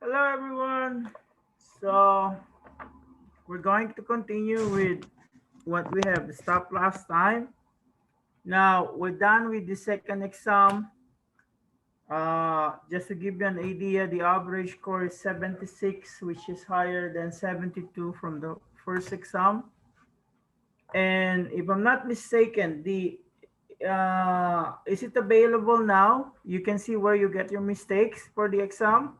Hello, everyone. So, we're going to continue with what we have stopped last time. Now, we're done with the second exam. Just to give you an idea, the average score is 76, which is higher than 72 from the first exam. And if I'm not mistaken, the is it available now? You can see where you get your mistakes for the exam.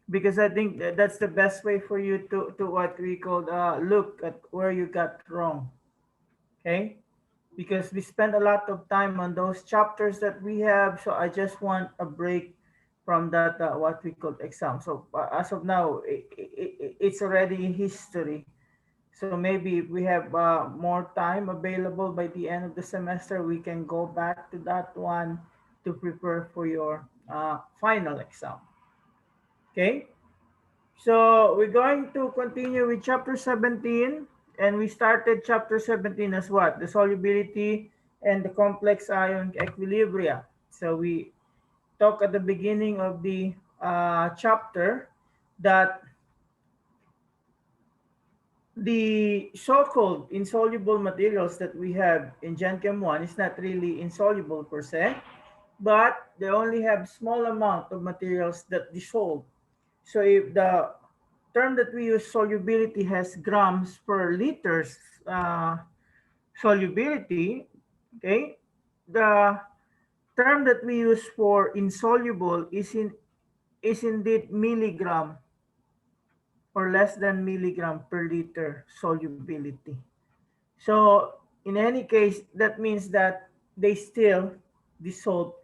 Because I think that's the best way for you to what we call look at where you got wrong. Okay, because we spend a lot of time on those chapters that we have, so I just want a break from that what we call exam. So as of now, it's already in history. So maybe if we have more time available by the end of the semester, we can go back to that one to prepare for your final exam. Okay. So we're going to continue with chapter 17, and we started chapter 17 as what? The solubility and the complex ion equilibria. So we talked at the beginning of the chapter that the so-called insoluble materials that we have in Gen Chem 1 is not really insoluble per se, but they only have small amount of materials that dissolve. So if the term that we use solubility has grams per liters solubility, okay, the term that we use for insoluble is indeed milligram or less than milligram per liter solubility. So in any case, that means that they still dissolve,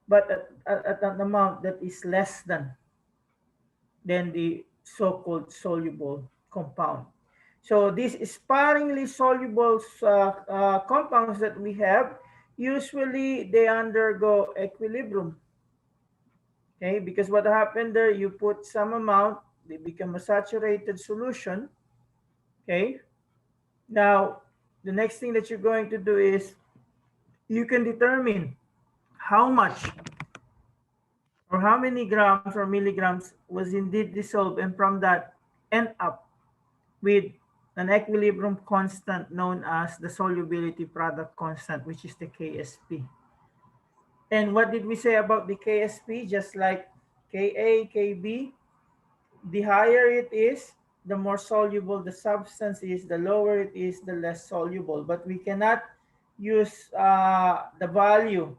but at an amount that is less than the so-called soluble compound. So these sparingly soluble compounds that we have, usually they undergo equilibrium. Okay, because what happened there, you put some amount, they become a saturated solution. Okay, now the next thing that you're going to do is you can determine how much or how many grams or milligrams was indeed dissolved, and from that end up with an equilibrium constant known as the solubility product constant, which is the KSP. And what did we say about the KSP? Just like Ka, Kb, the higher it is, the more soluble the substance is, the lower it is, the less soluble. But we cannot use the value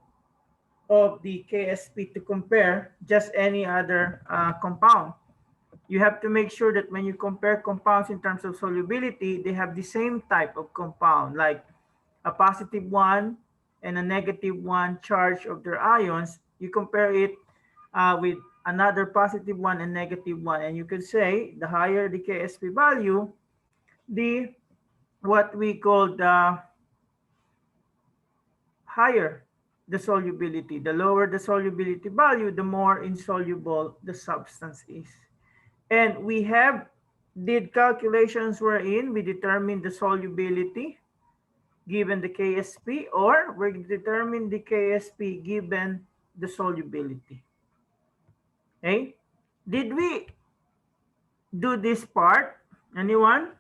of the KSP to compare just any other compound. You have to make sure that when you compare compounds in terms of solubility, they have the same type of compound, like a positive one and a negative one charge of their ions. You compare it with another positive one and negative one, and you could say the higher the KSP value, the what we call the higher the solubility. The lower the solubility value, the more insoluble the substance is. And we have did calculations wherein we determine the solubility given the KSP, or we determine the KSP given the solubility. Okay? Did we do this part? Anyone?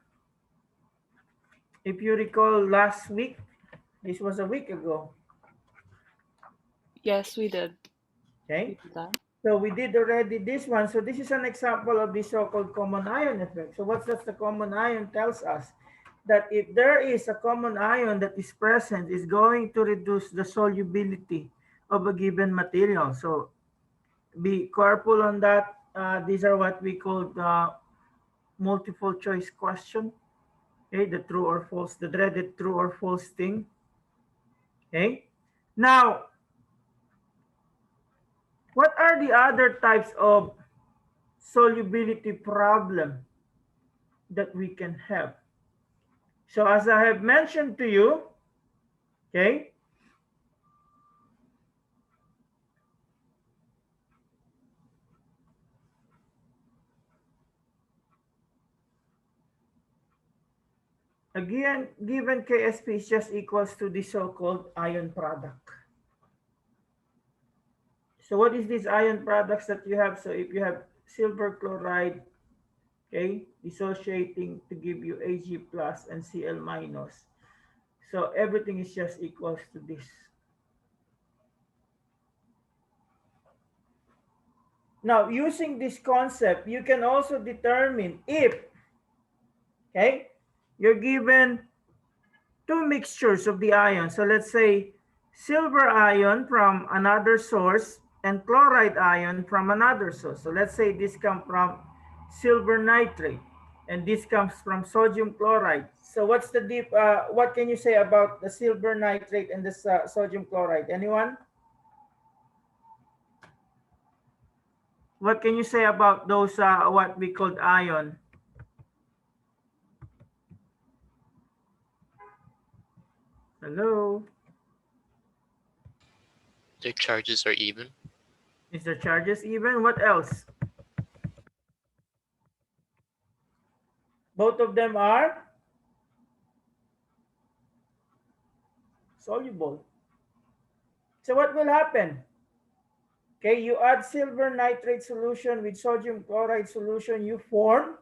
If you recall last week, this was a week ago. Yes, we did. Okay? We did that. So we did already this one. So this is an example of the so-called common ion effect. So what does the common ion tells us? That if there is a common ion that is present, is going to reduce the solubility of a given material. So be careful on that. These are what we call the multiple choice question. Okay, the true or false, the dreaded true or false thing. Okay. Now, what are the other types of solubility problem that we can have? So as I have mentioned to you, okay, again, given KSP is just equals to the so-called ion product. So what is these ion products that you have? So if you have silver chloride, okay, dissociating to give you Ag plus and Cl minus. So everything is just equals to this. Now, using this concept, you can also determine if, okay, you're given two mixtures of the ion. So let's say silver ion from another source and chloride ion from another source. So let's say this comes from silver nitrate and this comes from sodium chloride. So what's the what can you say about the silver nitrate and the sodium chloride? Anyone? What can you say about those what we called ion? Hello? Their charges are even. Is the charges even? What else? Both of them are soluble. So what will happen? Okay, you add silver nitrate solution with sodium chloride solution, you form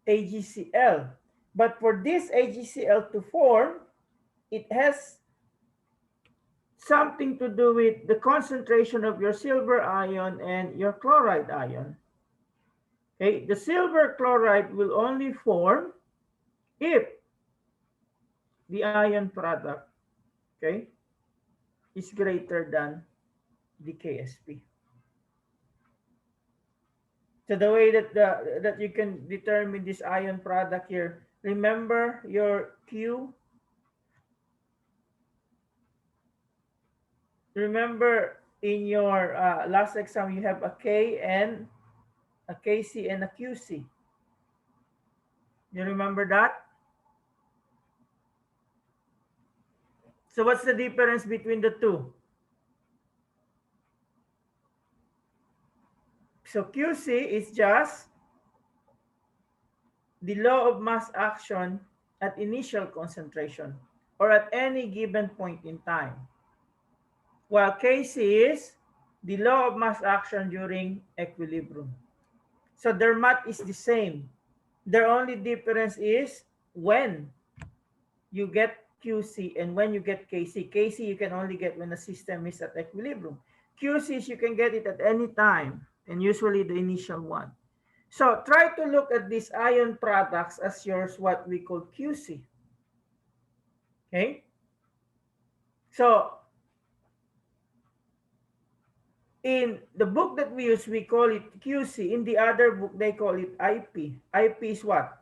AgCl. But for this AgCl to form, it has something to do with the concentration of your silver ion and your chloride ion. Okay, the silver chloride will only form if the ion product, okay, is greater than the KSP. So the way that that you can determine this ion product here, remember your Q. Remember in your last exam you have a K and a KC and a QC. You remember that? So what's the difference between the two? So QC is just the law of mass action at initial concentration or at any given point in time. While Kc is the law of mass action during equilibrium. So their math is the same. Their only difference is when you get Qc and when you get Kc. Kc you can only get when the system is at equilibrium. Qc is you can get it at any time and usually the initial one. So try to look at these ion products as yours what we call Qc. Okay? So in the book that we use, we call it QC. In the other book, they call it IP. IP is what?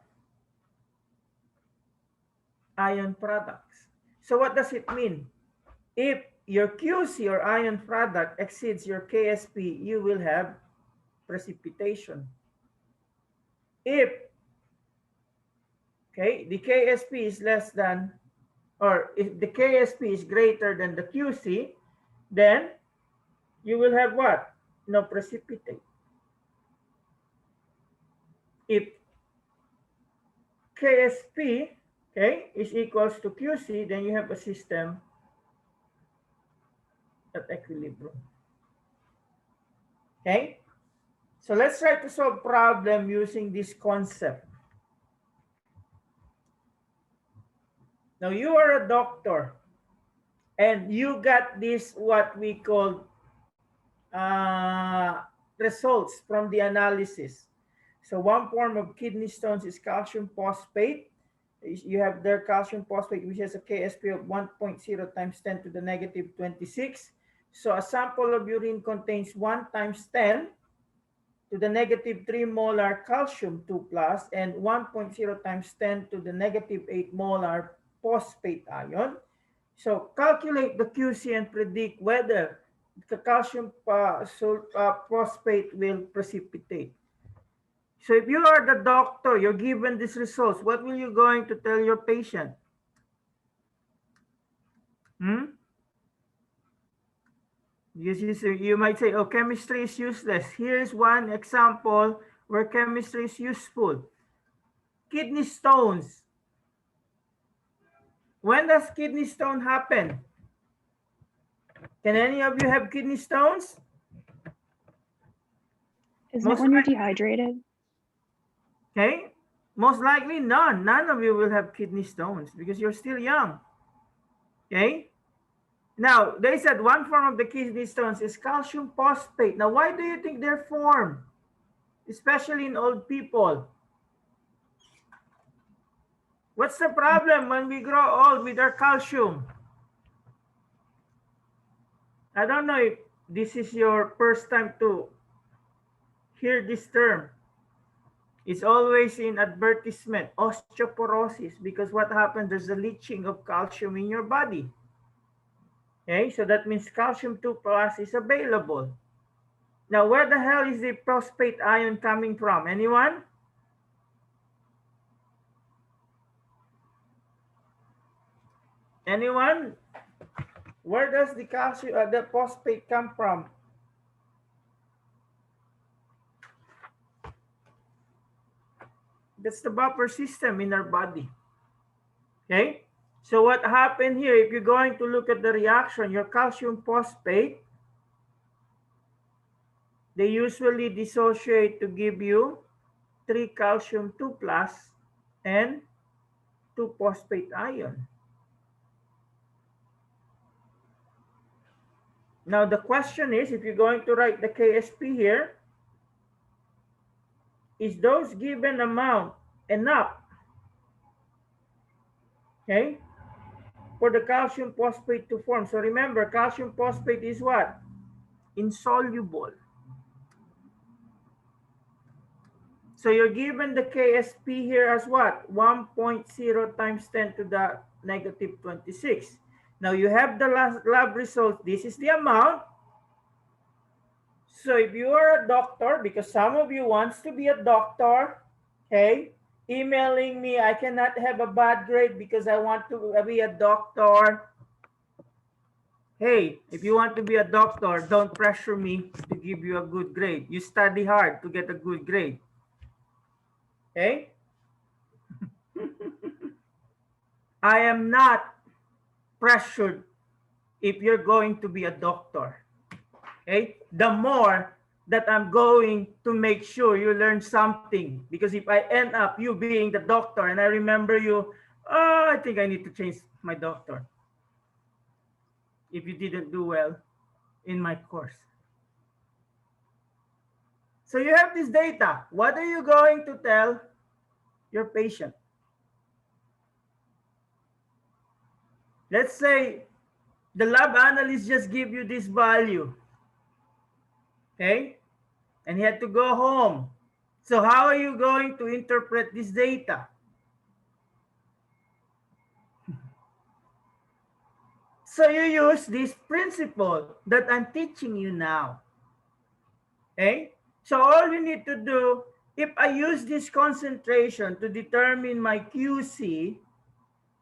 Ion products. So what does it mean? If your QC or ion product exceeds your KSP, you will have precipitation. If, okay, the KSP is less than, or if the KSP is greater than the QC, then you will have what? No precipitate. If KSP, okay, is equals to QC, then you have a system at equilibrium. Okay? So let's try to solve problem using this concept. Now you are a doctor and you got this what we call results from the analysis. So one form of kidney stones is calcium phosphate. You have their calcium phosphate, which has a KSP of 1.0 times 10 to the negative 26. So a sample of urine contains 1 times 10 to the negative 3 molar calcium 2 plus and 1.0 times 10 to the negative 8 molar phosphate ion. So calculate the QC and predict whether the calcium phosphate will precipitate. So if you are the doctor, you're given these results, what will you going to tell your patient? You might say, oh, chemistry is useless. Here's one example where chemistry is useful. Kidney stones. When does kidney stone happen? Can any of you have kidney stones? Isn't it Most when you're likely, dehydrated? okay? Most likely none. None of you will have kidney stones because you're still young. Okay? Now, they said one form of the kidney stones is calcium phosphate. Now, why do you think they're formed? Especially in old people. What's the problem when we grow old with our calcium? I don't know if this is your first time to hear this term. It's always in advertisement, osteoporosis, because what happens, there's a leaching of calcium in your body. Okay, so that means calcium 2 plus is available. Now, where the hell is the phosphate ion coming from? Anyone? Anyone? Where does the calcium, the phosphate come from? That's the buffer system in our body. Okay? So what happened here, if you're going to look at the reaction, your calcium phosphate, they usually dissociate to give you 3 calcium 2 plus and 2 phosphate ion. Now the question is, if you're going to write the KSP here, is those given amount enough, okay, for the calcium phosphate to form? So remember, calcium phosphate is what? Insoluble. So you're given the KSP here as what? 1.0 times 10 to the negative 26. Now you have the lab result. This is the amount. So if you are a doctor, because some of you wants to be a doctor, okay, emailing me, I cannot have a bad grade because I want to be a doctor. Hey, if you want to be a doctor, don't pressure me to give you a good grade. You study hard to get a good grade. Okay? I am not pressured if you're going to be a doctor. Okay? The more that I'm going to make sure you learn something. Because if I end up you being the doctor and I remember you, oh, I think I need to change my doctor. If you didn't do well in my course. So you have this data. What are you going to tell your patient? Let's say the lab analyst just give you this value. Okay? And he had to go home. So how are you going to interpret this data? So you use this principle that I'm teaching you now. Okay? So all you need to do, if I use this concentration to determine my QC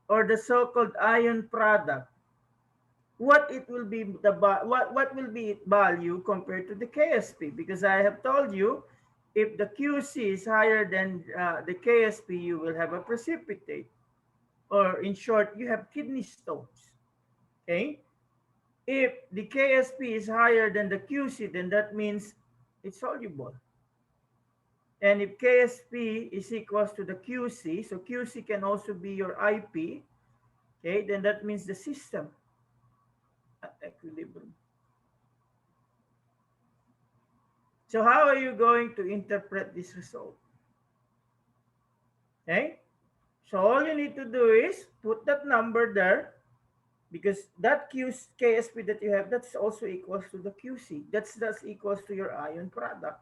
or the so-called ion product, what it will be what will be its value compared to the KSP? Because I have told you, if the QC is higher than the KSP, you will have a precipitate, or in short, you have kidney stones. Okay. If the KSP is higher than the QC, then that means it's soluble. And if KSP is equals to the QC, so QC can also be your IP, okay, then that means the system at equilibrium. So how are you going to interpret this result? Okay, so all you need to do is put that number there, because that KSP that you have, that's also equals to the QC. That's equals to your ion product.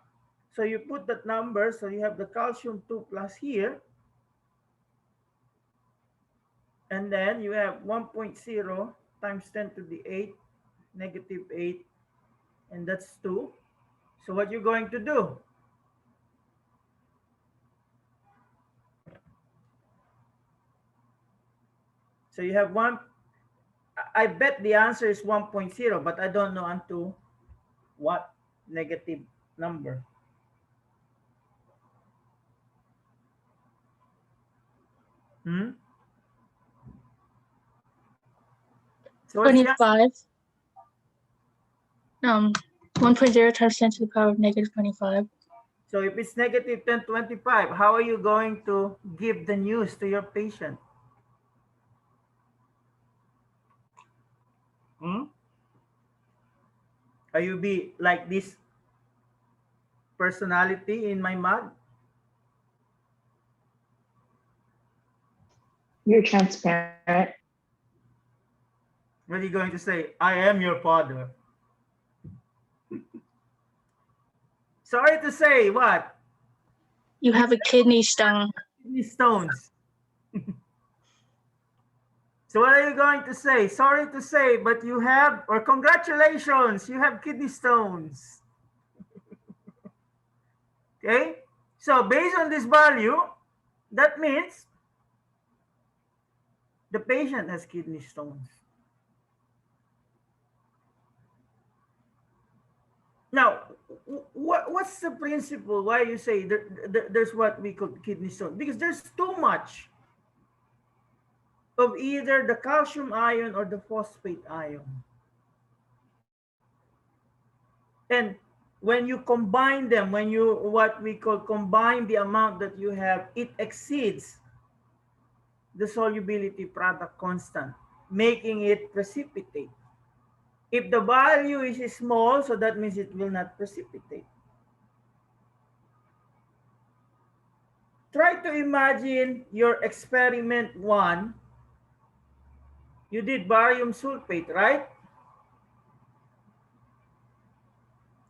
So you put that number, so you have the calcium 2 plus here, and then you have 1.0 times 10 to the 8, negative 8, and that's 2. So what you're going to do? So you have one, I bet the answer is 1.0, but I don't know unto what negative number. Hmm? So what's the answer? 25. 1.0 times 10 to the power of negative 25. So if it's negative 1025, how are you going to give the news to your patient? Hmm? Are you be like this personality in my mug? You're transparent. What are you going to say? I am your father. Sorry to say, what? You have a kidney stone. Kidney stones. So what are you going to say? Sorry to say, but you have, or congratulations, you have kidney stones. Okay? So based on this value, that means the patient has kidney stones. Now, what's the principle? Why you say there's what we call kidney stone? Because there's too much of either the calcium ion or the phosphate ion. And when you combine them, when you what we call combine the amount that you have, it exceeds the solubility product constant, making it precipitate. If the value is small, so that means it will not precipitate. Try to imagine your experiment one. You did barium sulfate, right?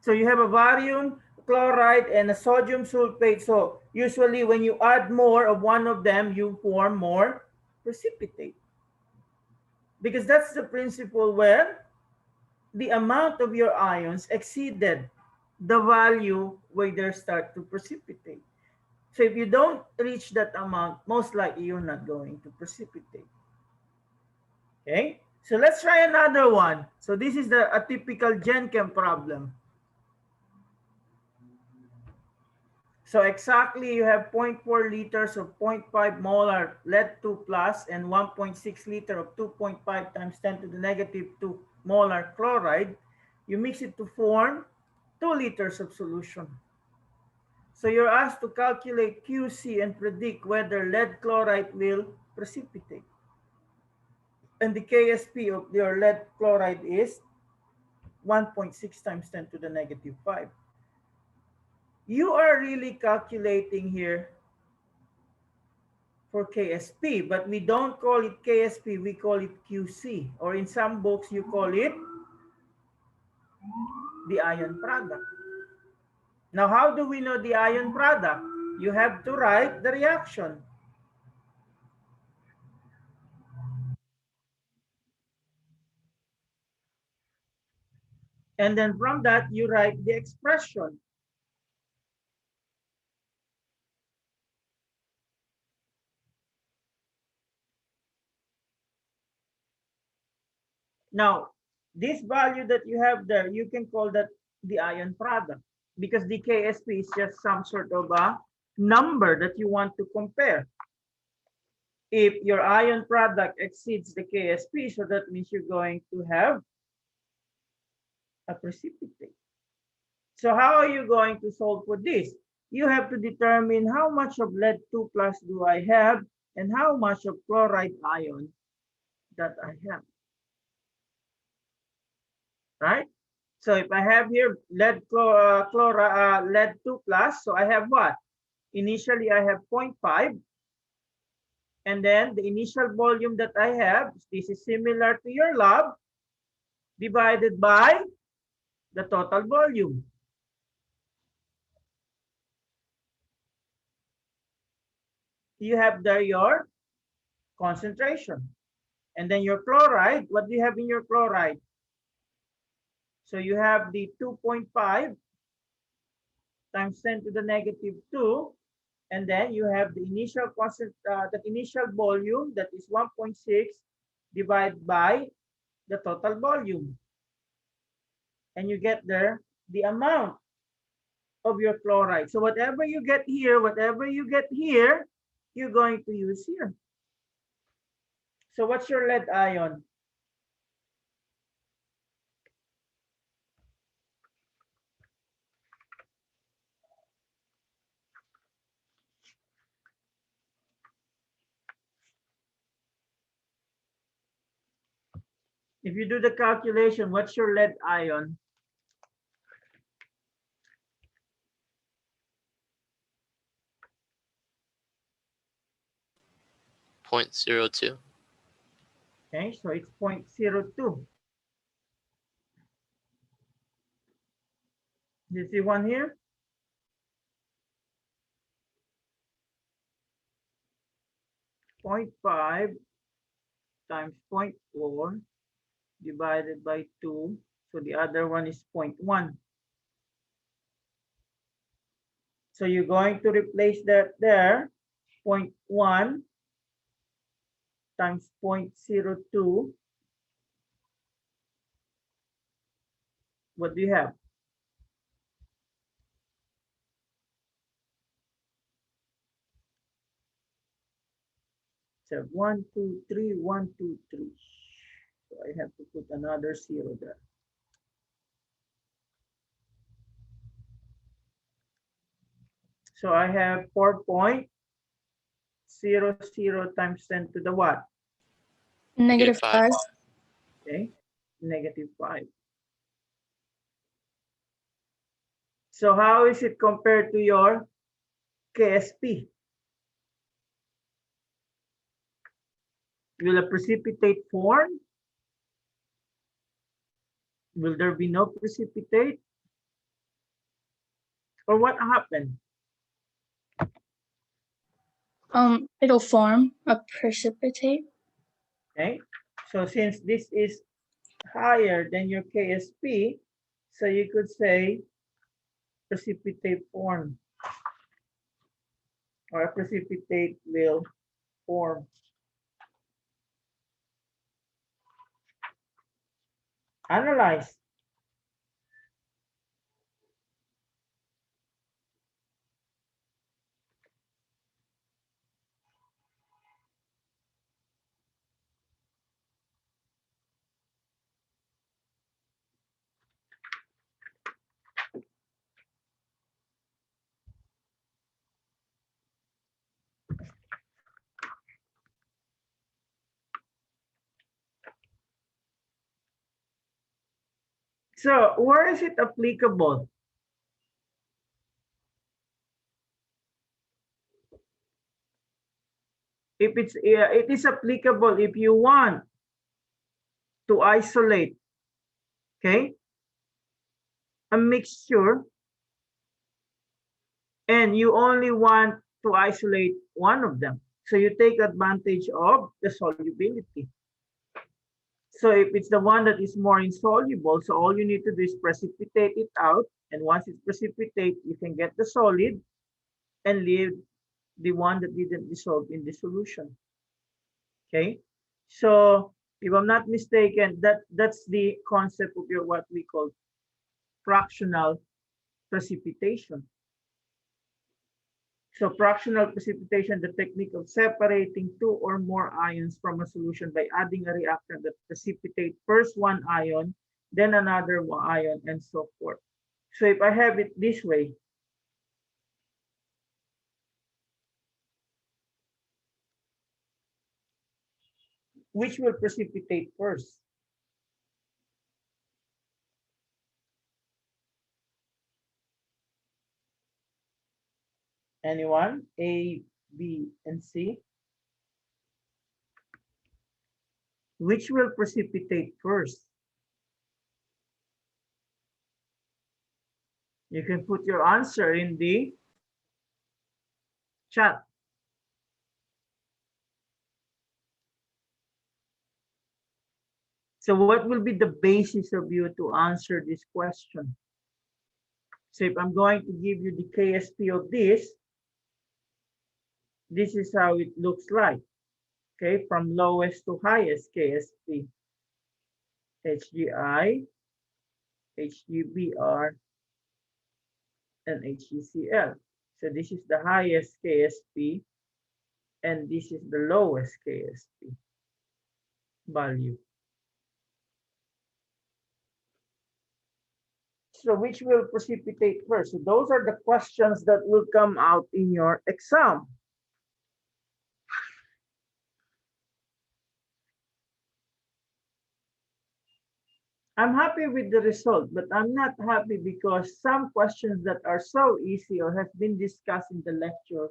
So you have a barium chloride and a sodium sulfate. So usually when you add more of one of them, you form more precipitate. Because that's the principle where the amount of your ions exceeded the value where they start to precipitate. So if you don't reach that amount, most likely you're not going to precipitate. Okay, so let's try another one. So this is a typical Gen Chem problem. So exactly you have 0.4 liters of 0.5 molar lead 2 plus and 1.6 liter of 2.5 times 10 to the negative 2 molar chloride. You mix it to form 2 liters of solution. So you're asked to calculate QC and predict whether lead chloride will precipitate. And the KSP of your lead chloride is 1.6 times 10 to the negative 5. You are really calculating here for KSP, but we don't call it KSP, we call it QC, or in some books you call it the ion product. Now, how do we know the ion product? You have to write the reaction. And then from that, you write the expression. Now, this value that you have there, you can call that the ion product because the KSP is just some sort of a number that you want to compare. If your ion product exceeds the KSP, so that means you're going to have a precipitate. So how are you going to solve for this? You have to determine how much of lead 2 plus do I have and how much of chloride ion that I have. Right? So if I have here lead lead 2 plus, so I have what? Initially I have 0.5, and then the initial volume that I have, this is similar to your lab, divided by the total volume. You have there your concentration. And then your chloride, what do you have in your chloride? So you have the 2.5 times 10 to the negative 2. And then you have the initial the initial volume, that is 1.6 divided by the total volume. And you get there the amount of your chloride. So whatever you get here, you're going to use here. So what's your lead ion? If you do the calculation, what's your lead ion? .02. Okay, so it's 0.02. You see one here? 0.5 times 0.4 divided by 2. So the other one is 0.1. So you're going to replace that there. 0.1 times 0.02. What do you have? So 1, 2, 3, 1, 2, 3. So I have to put another 0 there. So I have 4.00 times 10 to the what? Negative -5. 5. Okay, -5. So how is it compared to your KSP? Will a precipitate form? Will there be no precipitate? Or what happened? It'll form a precipitate. Okay, so since this is higher than your KSP, so you could say precipitate form, or a precipitate will form. Analyze. So where is it applicable? If it is applicable if you want to isolate, okay, a mixture, and you only want to isolate one of them. So you take advantage of the solubility. So if it's the one that is more insoluble, so all you need to do is precipitate it out. And once it's precipitate, you can get the solid and leave the one that didn't dissolve in the solution. Okay. So if I'm not mistaken, that's the concept of your what we call fractional precipitation. So fractional precipitation, the technique of separating two or more ions from a solution by adding a reactant that precipitate first one ion, then another ion, and so forth. So if I have it this way, which will precipitate first? Anyone? A, B, and C? Which will precipitate first? You can put your answer in the chat. So what will be the basis of you to answer this question? So if I'm going to give you the KSP of this is how it looks like. Okay, from lowest to highest KSP. HGI, HGBr, and HgCl. So this is the highest KSP, and this is the lowest KSP value. So which will precipitate first? So those are the questions that will come out in your exam. I'm happy with the result, but I'm not happy because some questions that are so easy or have been discussed in the lecture,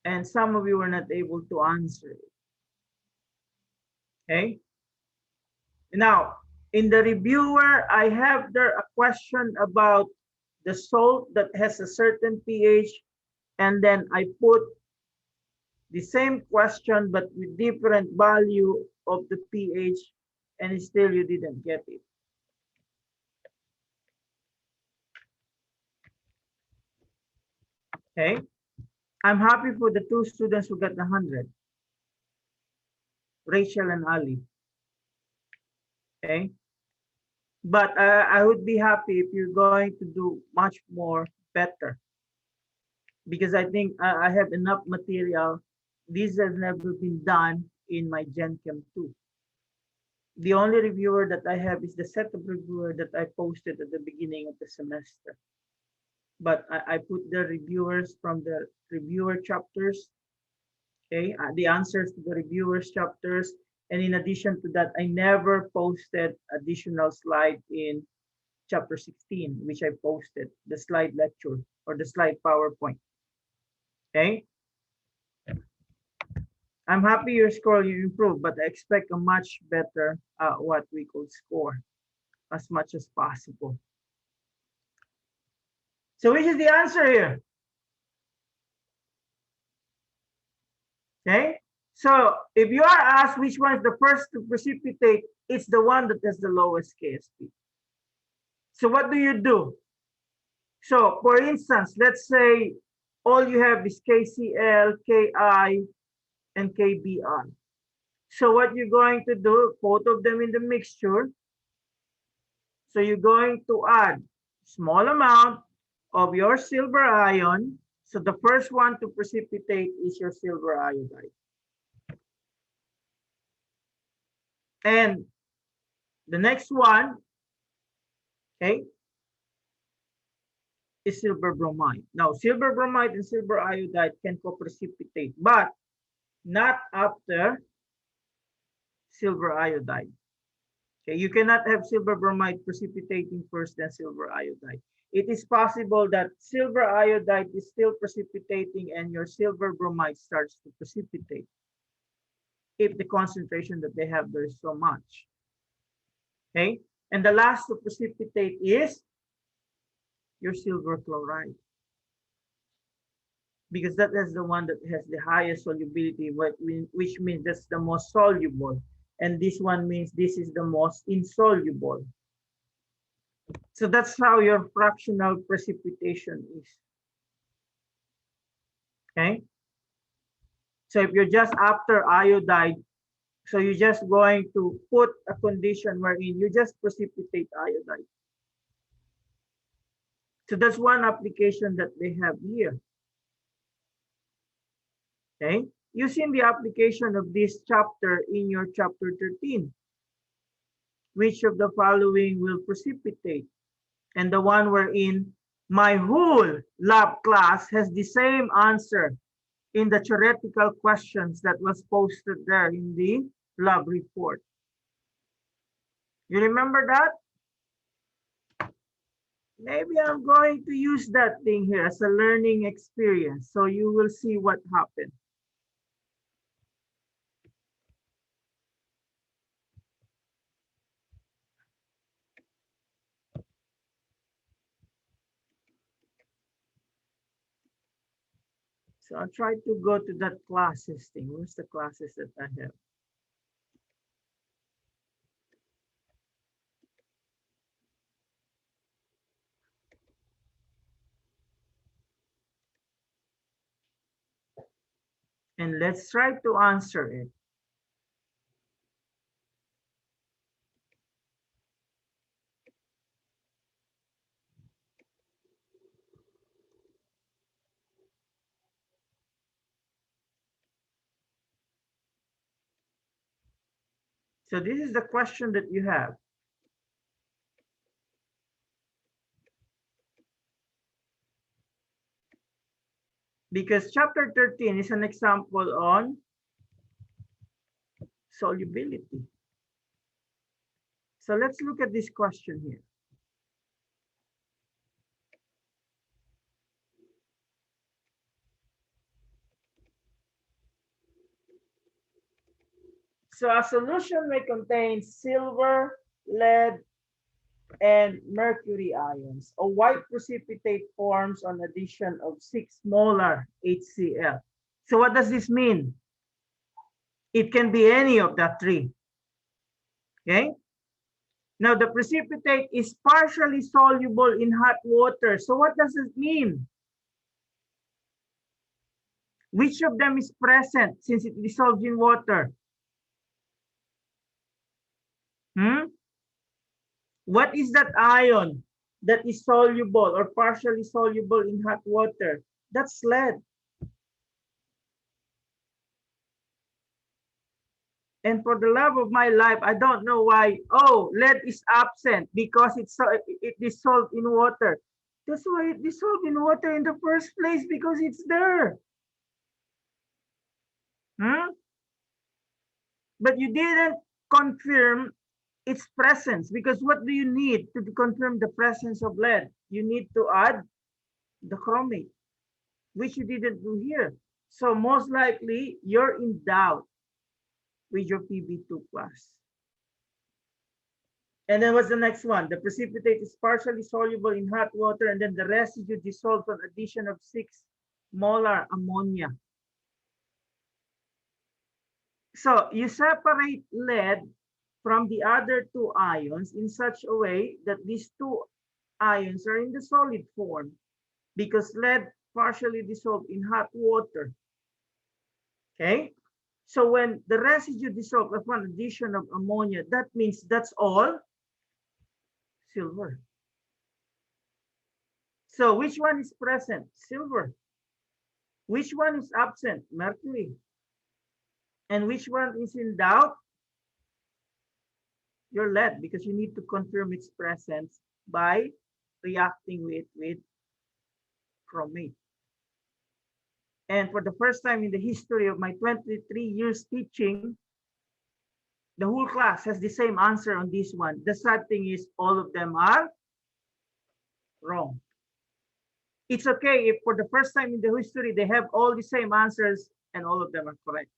and some of you were not able to answer it. Okay. Now, in the reviewer, I have there a question about the salt that has a certain pH, and then I put the same question but with different value of the pH, and still you didn't get it. Okay. I'm happy for the two students who got 100, Rachel and Ali. Okay. But I would be happy if you're going to do much more better, because I think I have enough material. This has never been done in my Gen Chem 2. The only reviewer that I have is the set of reviewer that I posted at the beginning of the semester. But I put the reviewers from the reviewer chapters, okay, the answers to the reviewers chapters. And in addition to that, I never posted additional slide in chapter 16, which I posted, the slide lecture or the slide PowerPoint. Okay. I'm happy your score you improved, but I expect a much better what we could score as much as possible. So which is the answer here? Okay. So if you are asked which one is the first to precipitate, it's the one that has the lowest KSP. So what do you do? So for instance, let's say all you have is KCl, KI, and KBr. So what you're going to do, both of them in the mixture. So you're going to add small amount of your silver ion. So the first one to precipitate is your silver iodide. And the next one, okay, is silver bromide. Now, silver bromide and silver iodide can co-precipitate, but not after silver iodide. Okay, you cannot have silver bromide precipitating first, then silver iodide. It is possible that silver iodide is still precipitating and your silver bromide starts to precipitate if the concentration that they have there is so much. Okay, and the last to precipitate is your silver chloride, because that is the one that has the highest solubility, which means that's the most soluble. And this one means this is the most insoluble. So that's how your fractional precipitation is. Okay. So if you're just after iodide, so you're just going to put a condition wherein you just precipitate iodide. So that's one application that they have here. Okay. Using the application of this chapter in your chapter 13, which of the following will precipitate? And the one wherein my whole lab class has the same answer in the theoretical questions that was posted there in the lab report. You remember that? Maybe I'm going to use that thing here as a learning experience, so you will see what happened. So I'll try to go to that classes thing. Where's the classes that I have? And let's try to answer it. So this is the question that you have. Because chapter 13 is an example on solubility. So let's look at this question here. So a solution may contain silver, lead, and mercury ions. A white precipitate forms on addition of 6 molar HCl. So what does this mean? It can be any of the three. Okay. Now the precipitate is partially soluble in hot water. So what does it mean? Which of them is present since it dissolves in water? What is that ion that is soluble or partially soluble in hot water? That's lead. And for the love of my life, I don't know why. Oh, lead is absent because it dissolved in water. That's why it dissolved in water in the first place, because it's there. But you didn't confirm its presence, because what do you need to confirm the presence of lead? You need to add the chromate, which you didn't do here. So most likely you're in doubt with your PB2 class. And then what's the next one? The precipitate is partially soluble in hot water, and then the residue dissolves on addition of 6 molar ammonia. So you separate lead from the other two ions in such a way that these two ions are in the solid form, because lead partially dissolved in hot water. Okay? So when the residue dissolves upon addition of ammonia, that means that's all silver. So which one is present? Silver. Which one is absent? Mercury. And which one is in doubt? Your lead, because you need to confirm its presence by reacting with chromate. And for the first time in the history of my 23 years teaching, the whole class has the same answer on this one. The sad thing is all of them are wrong. It's okay if for the first time in the history they have all the same answers and all of them are correct.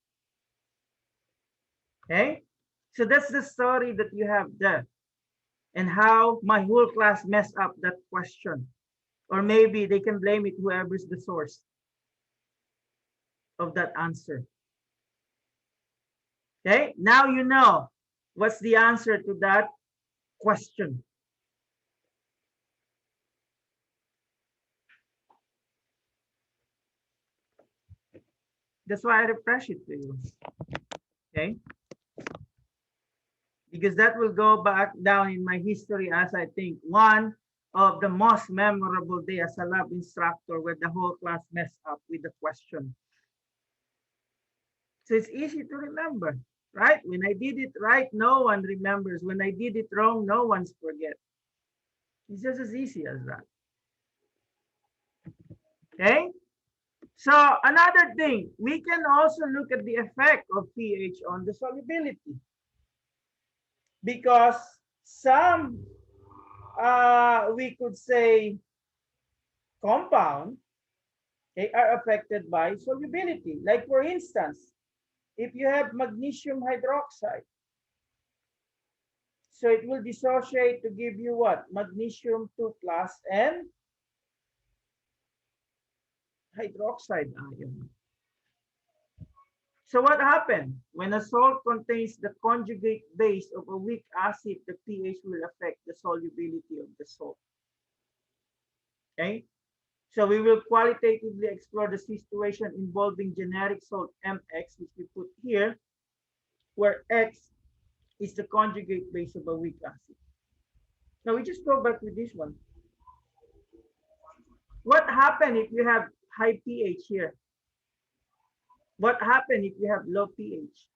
Okay? So that's the story that you have there, and how my whole class messed up that question. Or maybe they can blame it whoever's the source of that answer. Okay, now you know what's the answer to that question. That's why I refresh it to you. Okay, because that will go back down in my history as, I think, one of the most memorable day as a lab instructor where the whole class messed up with the question. So it's easy to remember, right? When I did it right, no one remembers. When I did it wrong, no one's forget. It's just as easy as that. Okay? So another thing, we can also look at the effect of pH on the solubility. Because some, we could say, compound, they are affected by solubility. Like for instance, if you have magnesium hydroxide, so it will dissociate to give you what? Magnesium 2+ and hydroxide ion. So what happened? When a salt contains the conjugate base of a weak acid, the pH will affect the solubility of the salt. Okay? So we will qualitatively explore the situation involving generic salt MX, which we put here, where X is the conjugate base of a weak acid. Now we just go back with this one. What happened if you have high pH here? What happened if you have low pH?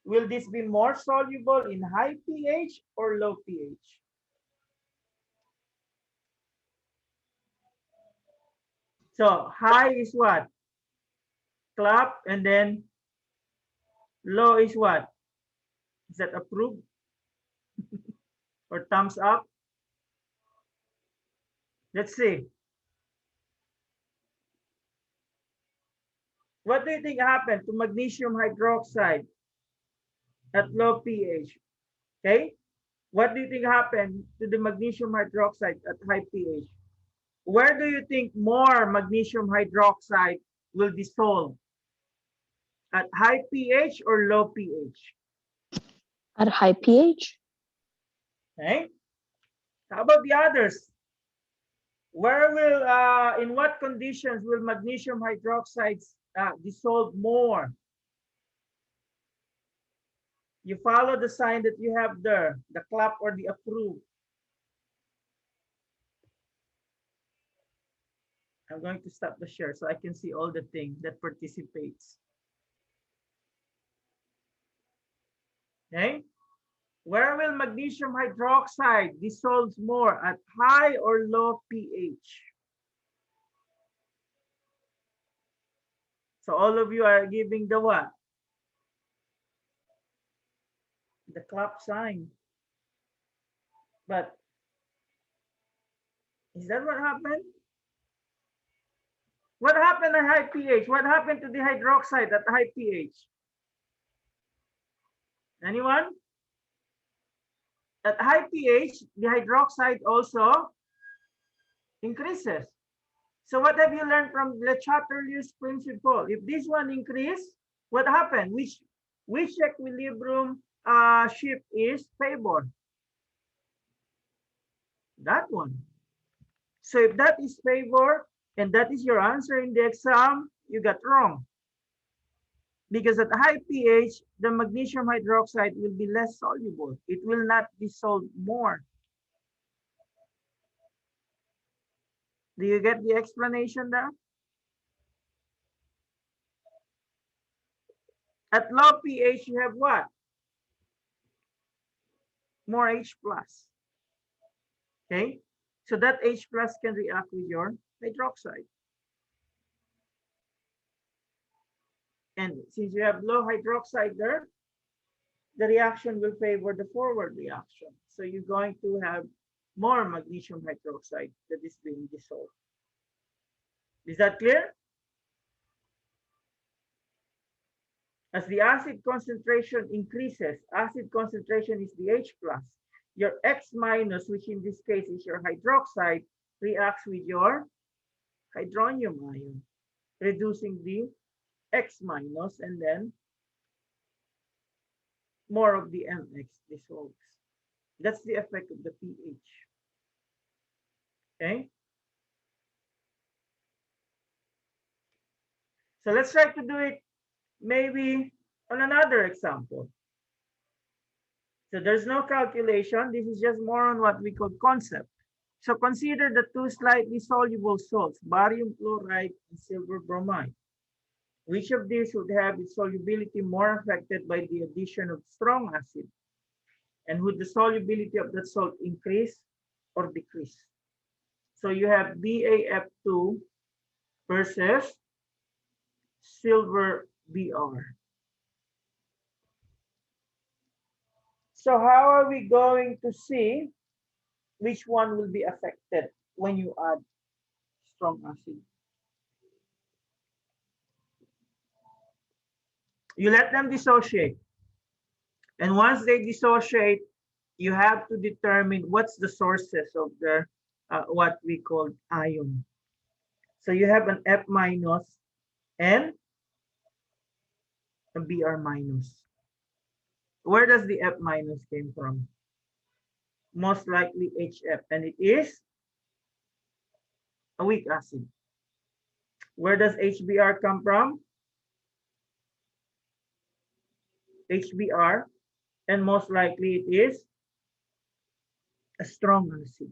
Will this be more soluble in high pH or low pH? So high is what? Clap, and then low is what? Is that approved or thumbs up? Let's see. What do you think happened to magnesium hydroxide at low pH? Okay. What do you think happened to the magnesium hydroxide at high pH? Where do you think more magnesium hydroxide will dissolve? At high pH or low pH? At high pH? Okay. How about the others? Where will, in what conditions will magnesium hydroxides dissolve more? You follow the sign that you have there, the clap or the approve. I'm going to stop the share so I can see all the things that participates. Okay. Where will magnesium hydroxide dissolves more, at high or low pH? So all of you are giving the what? The clap sign. But is that what happened? What happened at high pH? What happened to the hydroxide at high pH? Anyone? At high pH, the hydroxide also increases. So what have you learned from Le Chatelier's principle? If this one increase, what happened? Which equilibrium shift is favored? That one. So if that is favored and that is your answer in the exam, you got wrong. Because at high pH, the magnesium hydroxide will be less soluble. It will not dissolve more. Do you get the explanation there? At low pH, you have what? More H plus. Okay, so that H plus can react with your hydroxide. And since you have low hydroxide there, the reaction will favor the forward reaction. So you're going to have more magnesium hydroxide that is being dissolved. Is that clear? As the acid concentration increases, acid concentration is the H plus. Your X minus, which in this case is your hydroxide, reacts with your hydronium ion, reducing the X minus, and then more of the MX dissolves. That's the effect of the pH. Okay. So let's try to do it maybe on another example. So there's no calculation. This is just more on what we call concept. So consider the two slightly soluble salts, barium chloride and silver bromide. Which of these would have its solubility more affected by the addition of strong acid? And would the solubility of that salt increase or decrease? So you have BaF2 versus silver Br. So how are we going to see which one will be affected when you add strong acid? You let them dissociate. And once they dissociate, you have to determine what's the sources of the what we call ion. So you have an F minus and a Br minus. Where does the F minus came from? Most likely HF, and it is a weak acid. Where does HBr come from? HBr, and most likely it is a strong acid.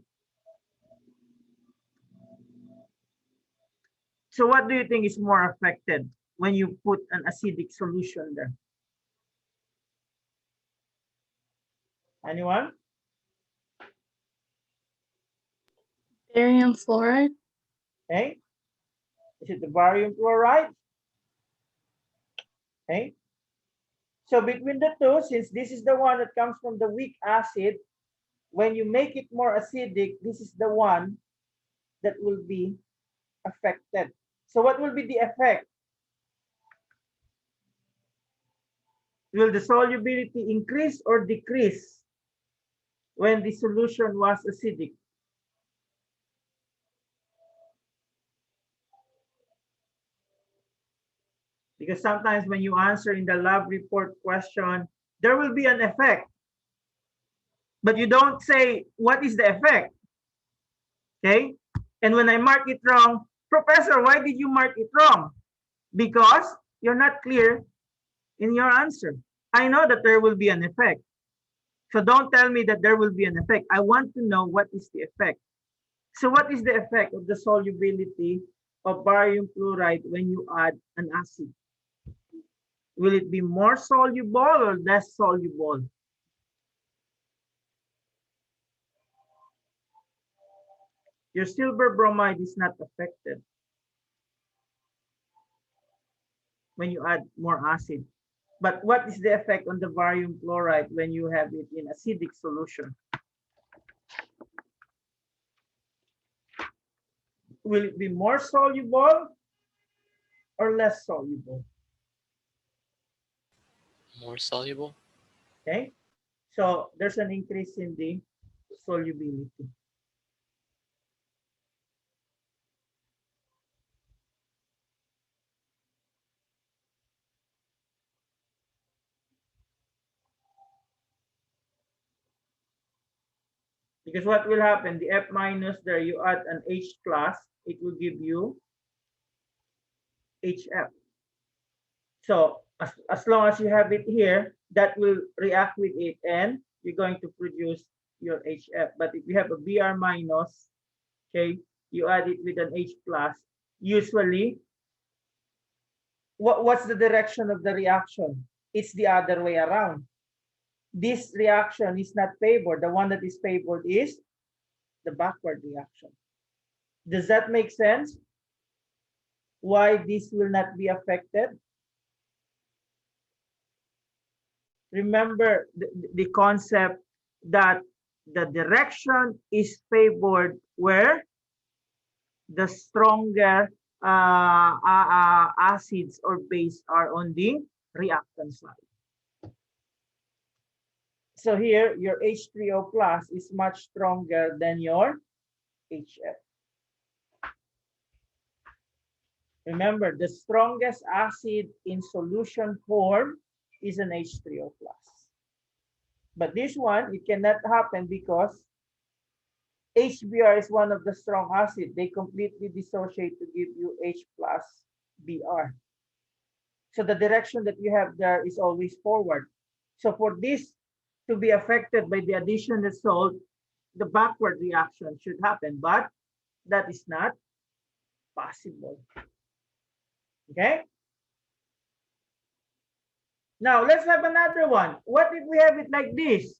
So what do you think is more affected when you put an acidic solution there? Anyone? Barium fluoride. Okay. Is it the barium fluoride? Okay. So between the two, since this is the one that comes from the weak acid, when you make it more acidic, this is the one that will be affected. So what will be the effect? Will the solubility increase or decrease when the solution was acidic? Because sometimes when you answer in the lab report question, there will be an effect, but you don't say what is the effect, okay? And when I mark it wrong, Professor, why did you mark it wrong? Because you're not clear in your answer. I know that there will be an effect. So don't tell me that there will be an effect. I want to know what is the effect. So what is the effect of the solubility of barium fluoride when you add an acid? Will it be more soluble or less soluble? Your silver bromide is not affected when you add more acid. But what is the effect on the barium fluoride when you have it in acidic solution? Will it be more soluble or less soluble? More soluble. Okay, so there's an increase in the solubility. Because what will happen, the F minus there, you add an H plus, it will give you HF. So as long as you have it here, that will react with it and you're going to produce your HF. But if you have a Br minus, okay, you add it with an H plus, usually, what's the direction of the reaction? It's the other way around. This reaction is not favored. The one that is favored is the backward reaction. Does that make sense? Why this will not be affected? Remember the concept that the direction is favored where the stronger acids or base are on the reactant side. So here, your H3O plus is much stronger than your HF. Remember, the strongest acid in solution form is an H3O plus. But this one, it cannot happen because HBr is one of the strong acid. They completely dissociate to give you H plus Br. So the direction that you have there is always forward. So for this to be affected by the addition of salt, the backward reaction should happen, but that is not possible. Okay? Now let's have another one. What if we have it like this?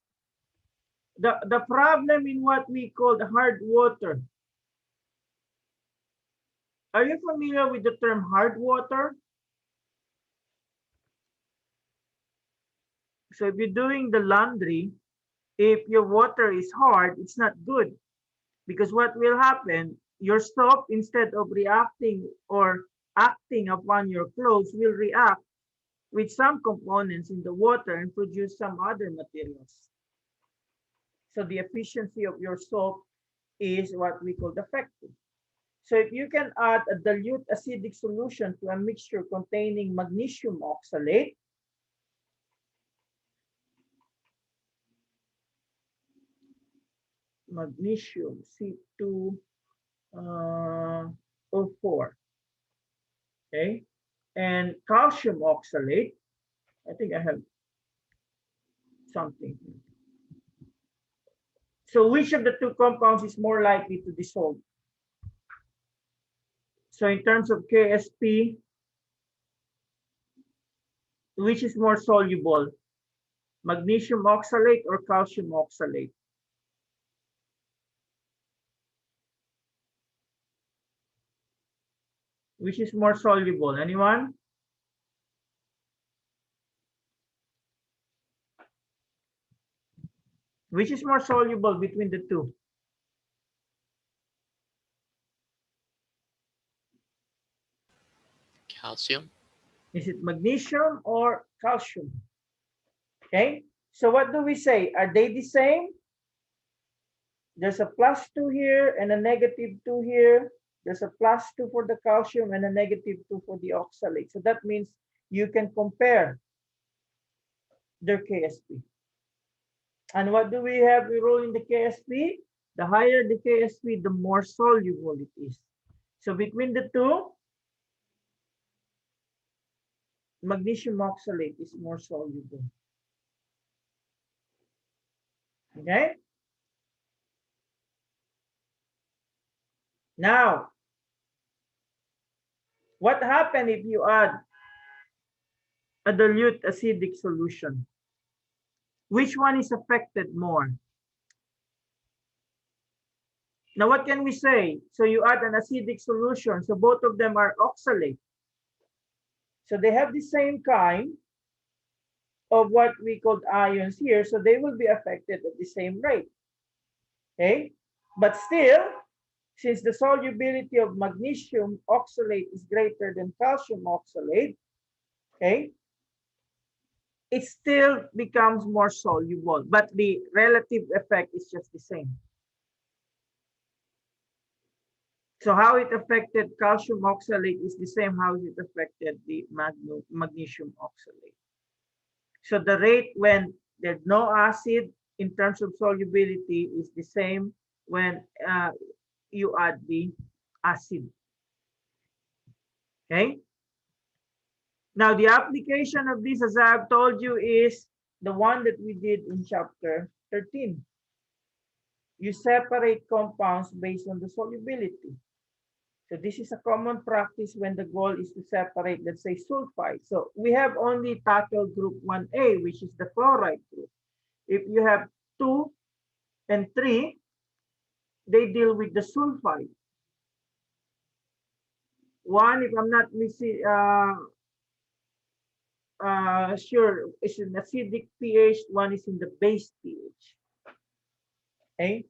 The problem in what we call the hard water. Are you familiar with the term hard water? So if you're doing the laundry, if your water is hard, it's not good. Because what will happen, your soap, instead of reacting or acting upon your clothes, will react with some components in the water and produce some other materials. So the efficiency of your soap is what we call defective. So if you can add a dilute acidic solution to a mixture containing magnesium oxalate, magnesium C2O4, okay, and calcium oxalate, I think I have something. So which of the two compounds is more likely to dissolve? So in terms of KSP, which is more soluble? Magnesium oxalate or calcium oxalate? Which is more soluble? Anyone? Which is more soluble between the two? Calcium. Is it magnesium or calcium? Okay, so what do we say? Are they the same? There's a +2 here and a -2 here. There's a +2 for the calcium and a -2 for the oxalate. So that means you can compare their KSP. And what do we have? We roll in the KSP. The higher the KSP, the more soluble it is. So between the two, magnesium oxalate is more soluble. Okay? Now, what happens if you add a dilute acidic solution? Which one is affected more? Now, what can we say? So you add an acidic solution. So both of them are oxalate. So they have the same kind of what we called ions here. So they will be affected at the same rate. Okay? But still, since the solubility of magnesium oxalate is greater than calcium oxalate, okay, it still becomes more soluble, but the relative effect is just the same. So how it affected calcium oxalate is the same how it affected the magnesium oxalate. So the rate when there's no acid in terms of solubility is the same when you add the acid. Okay. Now the application of this, as I've told you, is the one that we did in chapter 13. You separate compounds based on the solubility. So this is a common practice when the goal is to separate, let's say, sulfide. So we have only tackled group 1A, which is the chloride group. If you have 2 and 3, they deal with the sulfide. 1, if I'm not missing, sure, is an acidic pH, 1 is in the base pH. Okay.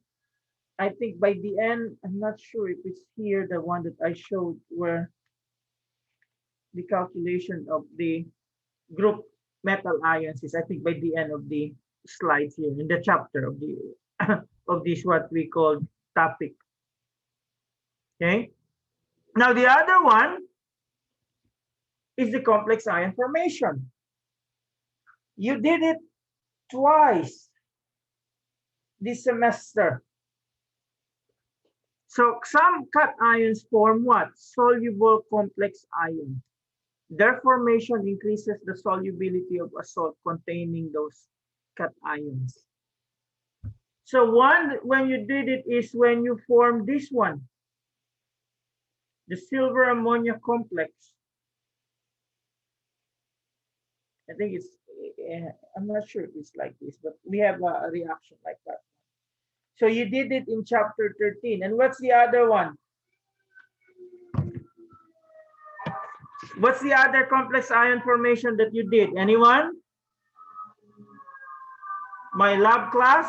I think by the end, I'm not sure if it's here, the one that I showed where the calculation of the group metal ions is, I think by the end of the slides here in the chapter of the of this what we call topic. Okay. Now the other one is the complex ion formation. You did it twice this semester. So some cation ions form what? Soluble complex ion. Their formation increases the solubility of a salt containing those cation ions. So one, when you did it, is when you form this one, the silver ammonia complex. I think it's, I'm not sure if it's like this, but we have a reaction like that. So you did it in chapter 13. And what's the other one? What's the other complex ion formation that you did? Anyone? My lab class?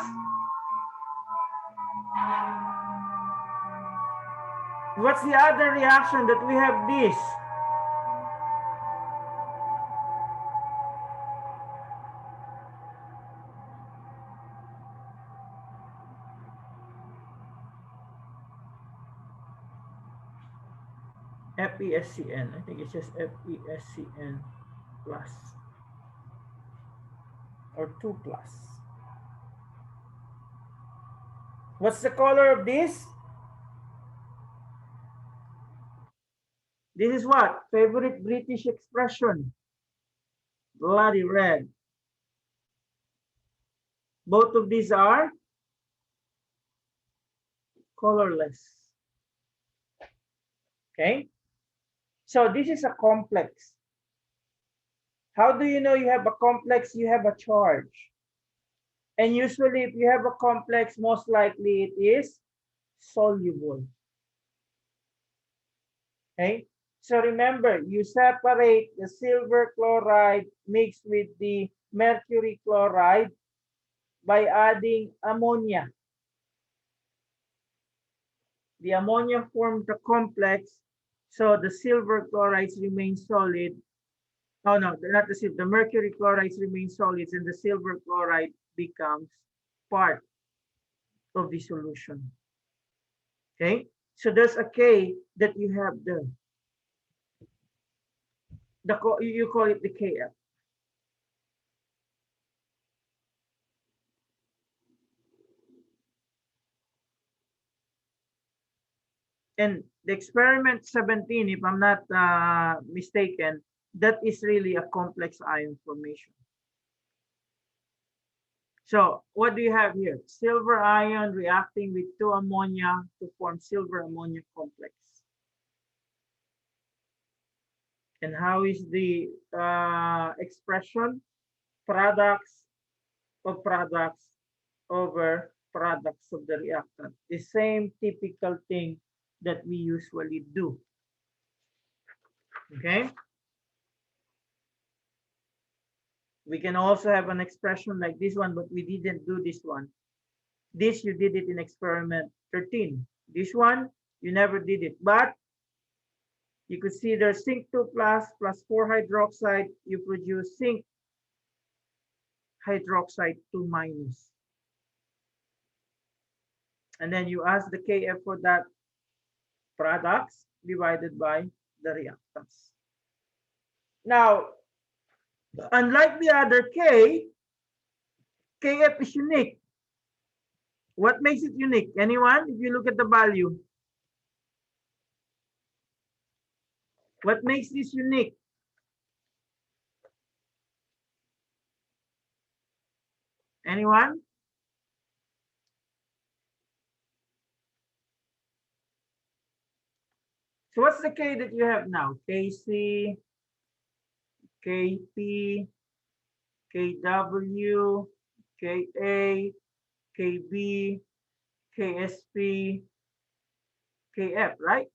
What's the other reaction that we have this? FeSCN. I think it's just FeSCN plus or 2 plus. What's the color of this? This is what? Favorite British expression. Bloody red. Both of these are colorless. Okay. So this is a complex. How do you know you have a complex? You have a charge. And usually if you have a complex, most likely it is soluble. Okay. So remember, you separate the silver chloride mixed with the mercury chloride. by adding ammonia. The ammonia forms the complex, so the silver chlorides remain solid. Oh no, not the silver. The mercury chlorides remain solids, and the silver chloride becomes part of the solution. Okay, so there's a K that you have there. You call it the KF. And the experiment 17, if I'm not mistaken, that is really a complex ion formation. So what do you have here? Silver ion reacting with 2 ammonia to form silver ammonia complex. And how is the expression? Products of products over products of the reactant. The same typical thing that we usually do. Okay? We can also have an expression like this one, but we didn't do this one. This, you did it in experiment 13. This one, you never did it. But you could see there's zinc 2 plus 4 hydroxide. You produce zinc hydroxide 2 minus. And then you ask the Kf for that products divided by the reactants. Now, unlike the other K, Kf is unique. What makes it unique? Anyone? If you look at the value. What makes this unique? Anyone? So what's the K that you have now? Kc, Kp, Kw, Ka, Kb, Ksp, Kf, right?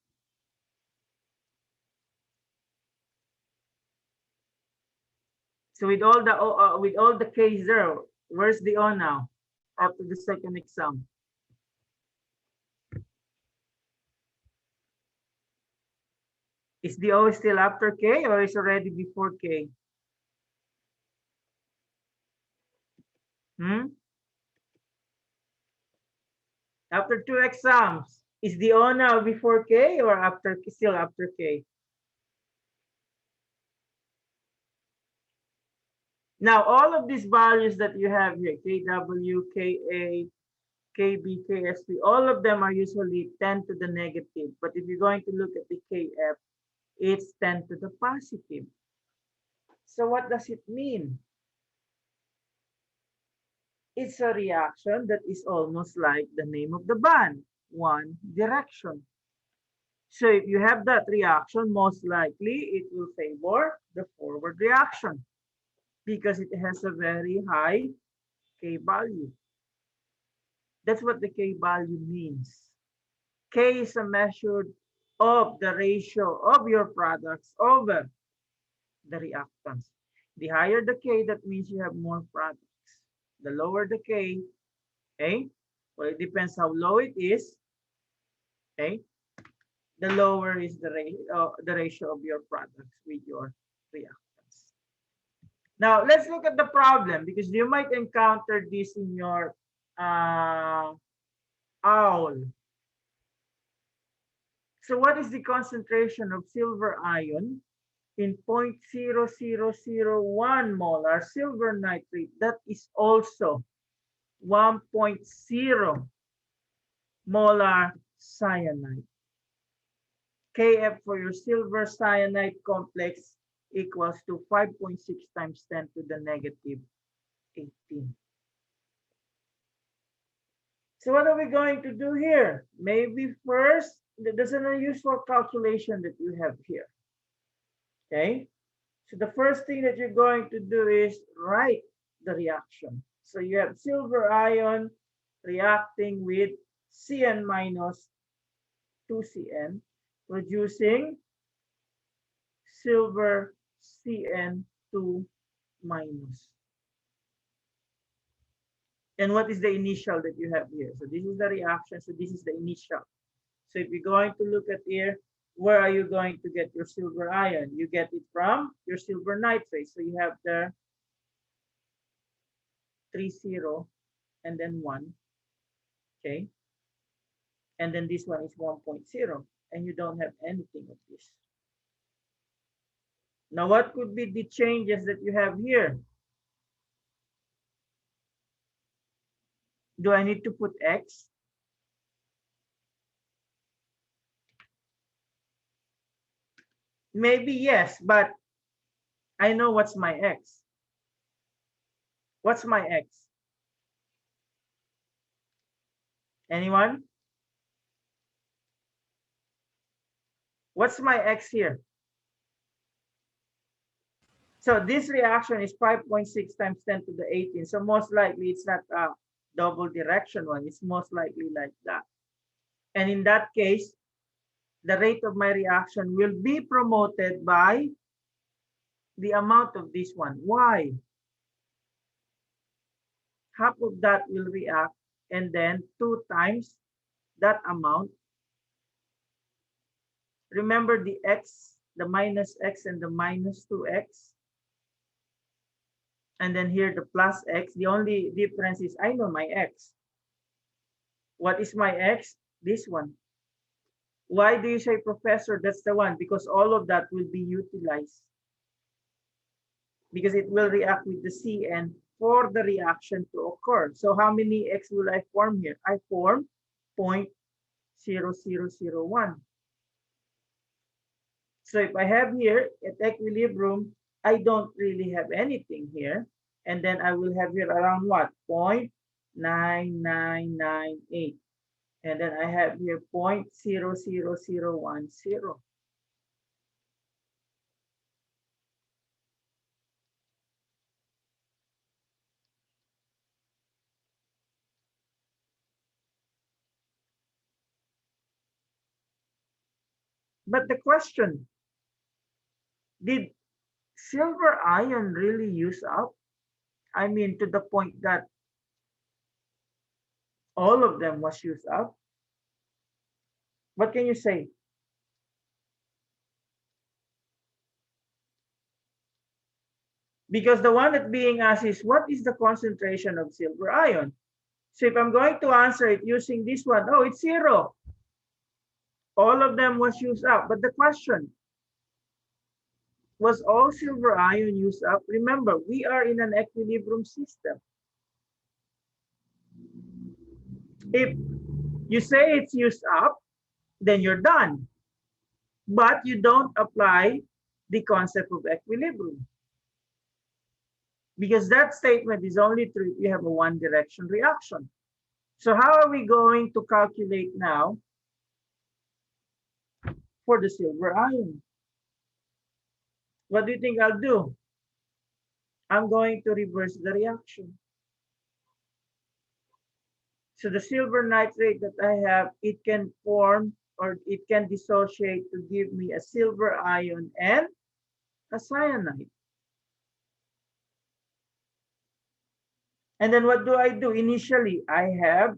So with all the K0, where's the O now after the second exam? Is the O still after K or is already before K? After 2 exams, is the O now before K or still after K? Now, all of these values that you have here, Kw, Ka, Kb, Ksp, all of them are usually 10 to the negative. But if you're going to look at the Kf, it's 10 to the positive. So what does it mean? It's a reaction that is almost like the name of the band, one direction. So if you have that reaction, most likely it will favor the forward reaction because it has a very high K value. That's what the K value means. K is a measure of the ratio of your products over the reactants. The higher the K, that means you have more products. The lower the K, okay? Well, it depends how low it is, okay? The lower is the ratio of your products with your reactants. Now, let's look at the problem because you might encounter this in your OWL. So what is the concentration of silver ion in 0.0001 molar silver nitrate? That is also 1.0 molar cyanide. Kf for your silver cyanide complex equals to 5.6 times 10 to the negative 18. So what are we going to do here? Maybe first, there's an unusual calculation that you have here. Okay, so the first thing that you're going to do is write the reaction. So you have silver ion reacting with Cn minus 2Cn, producing silver Cn2 minus. And what is the initial that you have here? So this is the reaction. So this is the initial. So if you're going to look at here, where are you going to get your silver ion? You get it from your silver nitrate. So you have the 3, 0, and then 1. Okay. And then this one is 1.0. And you don't have anything of this. Now, what could be the changes that you have here? Do I need to put X? Maybe yes, but I know what's my X. What's my X? Anyone? What's my X here? So this reaction is 5.6 times 10 to the 18. So most likely it's not a double direction one. It's most likely like that. And in that case, the rate of my reaction will be promoted by the amount of this one. Why? Half of that will react, and then 2 times that amount. Remember the X, the minus X and the minus 2X. And then here the plus X. The only difference is I know my X. What is my X? This one. Why do you say, Professor, that's the one? Because all of that will be utilized. Because it will react with the Cn for the reaction to occur. So how many X will I form here? I form 0.0001. So if I have here at equilibrium, I don't really have anything here. And then I will have here around what? 0.9998. And then I have here 0.00010. But the question, did silver ion really use up? I mean, to the point that all of them was used up? What can you say? Because the one that's being asked is, what is the concentration of silver ion? So if I'm going to answer it using this one, oh, it's 0. All of them was used up. But the question, was all silver ion used up? Remember, we are in an equilibrium system. If you say it's used up, then you're done. But you don't apply the concept of equilibrium. Because that statement is only true if you have a one direction reaction. So how are we going to calculate now for the silver ion? What do you think I'll do? I'm going to reverse the reaction. So the silver nitrate that I have, it can form or it can dissociate to give me a silver ion and a cyanide. And then what do I do? Initially, I have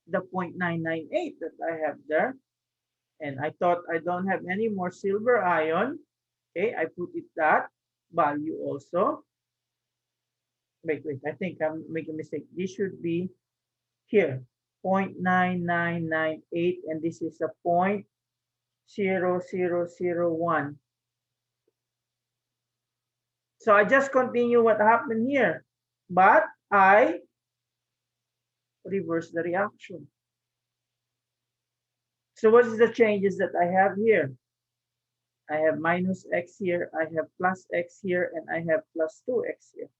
the 0.998 that I have there. And I thought I don't have any more silver ion. Okay, I put it that value also. Wait, I think I'm making a mistake. This should be here, 0.9998, and this is a 0.0001. So I just continue what happened here, but I reverse the reaction. So what is the changes that I have here? I have minus X here, I have plus X here, and I have plus 2X here.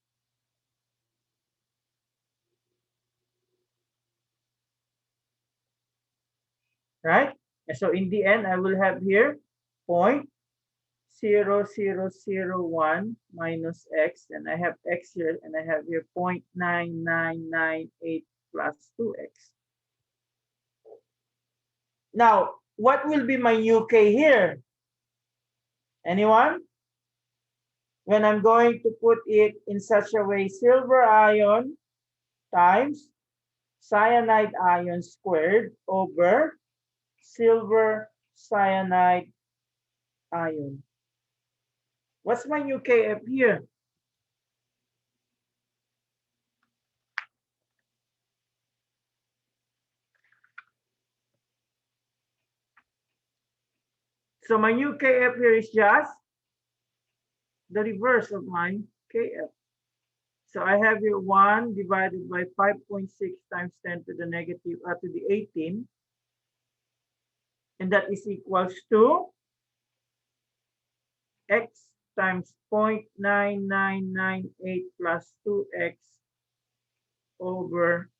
Right? And so in the end, I will have here 0.0001 minus X, and I have X here, and I have here 0.9998 plus 2X. Now, what will be my new K here? Anyone? When I'm going to put it in such a way, silver ion times cyanide ion squared over silver cyanide ion. What's my new Kf here? So my new Kf here is just the reverse of my Kf. So I have here 1 divided by 5.6 times 10 to the negative to the 18. And that is equals to x times 0.9998 plus 2x over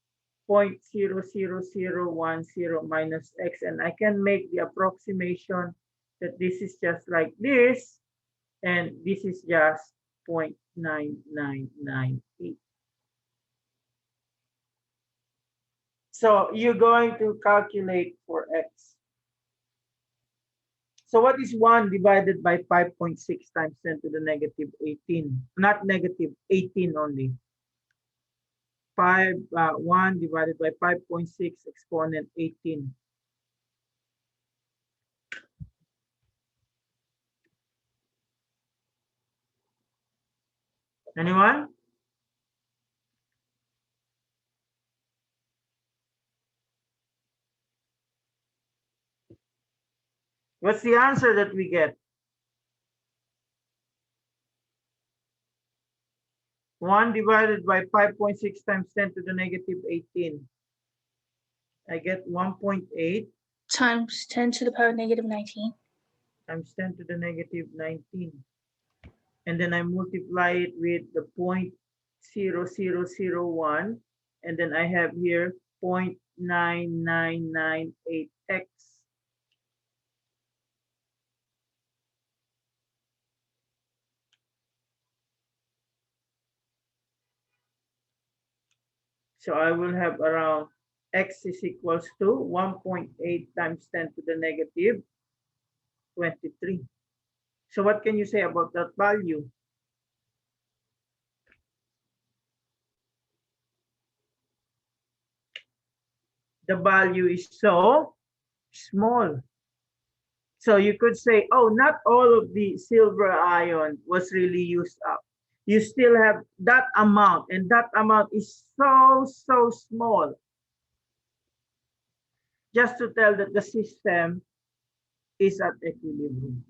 0.00010 minus x. And I can make the approximation that this is just like this, and this is just 0.9998. So you're going to calculate for x. So what is 1 divided by 5.6 times 10 to the negative 18? Not negative, 18 only. 1 divided by 5.6 exponent 18. Anyone? What's the answer that we get? 1 divided by 5.6 times 10 to the negative 18. I get 1.8 Times 10 to the power negative 19. times 10 to the negative 19. And then I multiply it with the 0.0001. And then I have here 0.9998x. So I will have around x is equals to 1.8 times 10 to the negative 23. So what can you say about that value? The value is so small. So you could say, oh, not all of the silver ion was really used up. You still have that amount, and that amount is so small. Just to tell that the system is at equilibrium.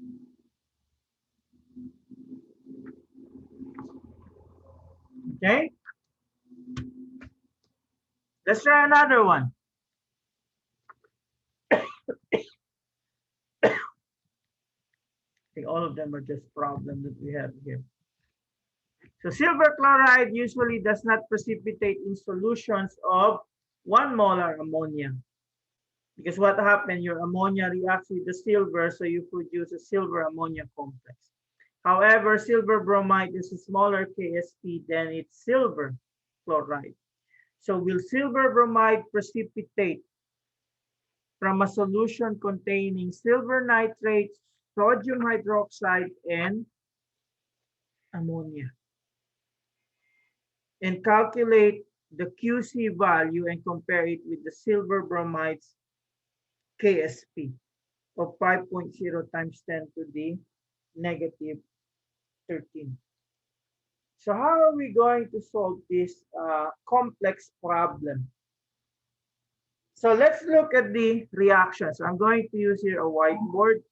Okay? Let's try another one. I think all of them are just problems that we have here. So silver chloride usually does not precipitate in solutions of 1 molar ammonia. Because what happened, your ammonia reacts with the silver, so you produce a silver ammonia complex. However, silver bromide is a smaller KSP than its silver chloride. So will silver bromide precipitate from a solution containing silver nitrate, sodium hydroxide, and ammonia? And calculate the QC value and compare it with the silver bromide's KSP of 5.0 times 10 to the negative 13. So how are we going to solve this complex problem? So let's look at the reaction. So I'm going to use here a whiteboard.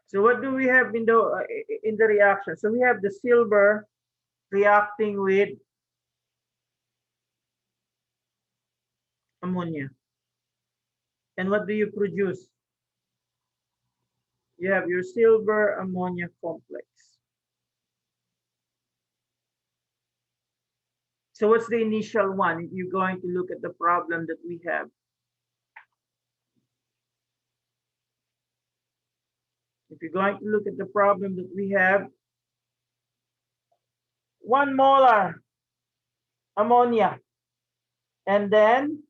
So what do we have in the reaction? So we have the silver reacting with ammonia. And what do you produce? You have your silver ammonia complex. So what's the initial one if you're going to look at the problem that we have? If you're going to look at the problem that we have, 1 molar ammonia, and then